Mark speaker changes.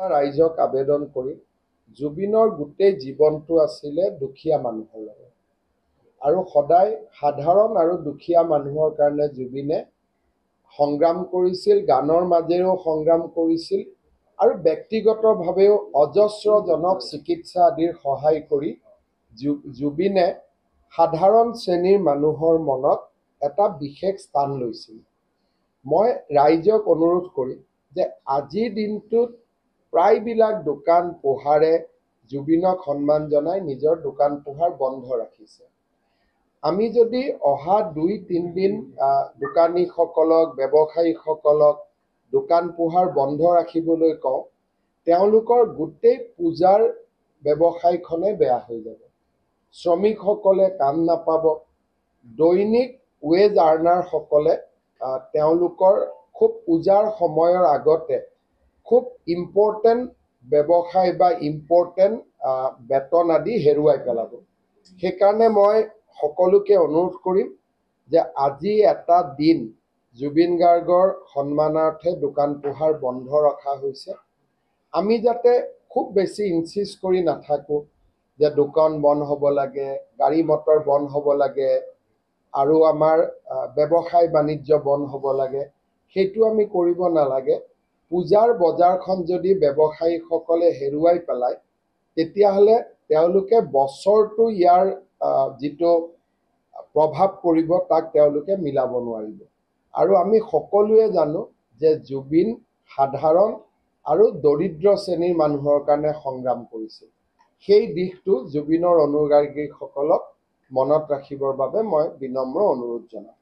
Speaker 1: ৰাইজক আবেদন কৰি জুবিনৰ গোটেই জীৱনটো আছিলে দুখীয়া মানুহৰ লগত আৰু সদায় সাধাৰণ আৰু দুখীয়া মানুহৰ কাৰণে জুবিনে সংগ্ৰাম কৰিছিল, গানৰ মাজেৰেও সংগ্ৰাম কৰিছিল আৰু ব্যক্তিগতভাৱেও অজস্ৰজনক চিকিৎসা আদিৰ সহায় কৰি জুবিনে সাধাৰণ শ্ৰেণীৰ মানুহৰ মনত এটা বিশেষ স্থান লৈছিল। মই ৰাইজক অনুৰোধ কৰিম যে আজিৰ দিনটোত প্ৰায়বিলাক দোকান পোহাৰে জুবিনক সন্মান জনাই নিজৰ দোকান পোহাৰ বন্ধ ৰাখিছে। আমি যদি অহা ২-৩ দিন দোকানীসকলক, ব্যৱসায়ীসকলক দোকান পোহাৰ বন্ধ ৰাখিবলৈ কওঁ, তেওঁলোকৰ গোটেই পূজাৰ ব্যৱসায়খনে বেয়া হৈ যাব। শ্ৰমিকসকলে কাম নাপাব। দৈনিক ৱেজ আৰ্নাৰসকলে তেওঁলোকৰ খুব পূজাৰ সময়ৰ আগতে খুব ইম্পৰ্টেণ্ট ব্যৱসায় বা ইম্পৰ্টেণ্ট বেতন আদি হেৰুৱাই পেলাব। সেইকাৰণে মই সকলোকে অনুৰোধ কৰিম যে আজি এটা দিন জুবিন গাৰ্গৰ সন্মানাৰ্থে দোকান পোহাৰ বন্ধ ৰখা হৈছে। আমি যাতে খুব বেছি ইনচিষ্ট কৰি নাথাকোঁ যে দোকান বন্ধ হ'ব লাগে, গাড়ী মটৰ বন্ধ হ'ব লাগে আৰু আমাৰ ব্যৱসায় বাণিজ্য বন্ধ হ'ব লাগে, সেইটো আমি কৰিব নালাগে। পূজাৰ বজাৰখন যদি ব্যৱসায়ীসকলে হেৰুৱাই পেলায়, তেতিয়াহ'লে তেওঁলোকে বছৰটো ইয়াৰ যিটো প্ৰভাৱ পৰিব তাক তেওঁলোকে মিলাব নোৱাৰিব। আৰু আমি সকলোৱে জানো যে জুবিন সাধাৰণ আৰু দৰিদ্ৰ শ্ৰেণীৰ মানুহৰ কাৰণে সংগ্ৰাম কৰিছিল। সেই দিশটো জুবিনৰ অনুৰাগীসকলক মনত ৰাখিবৰ বাবে মই বিনম্ৰ অনুৰোধ জনাম।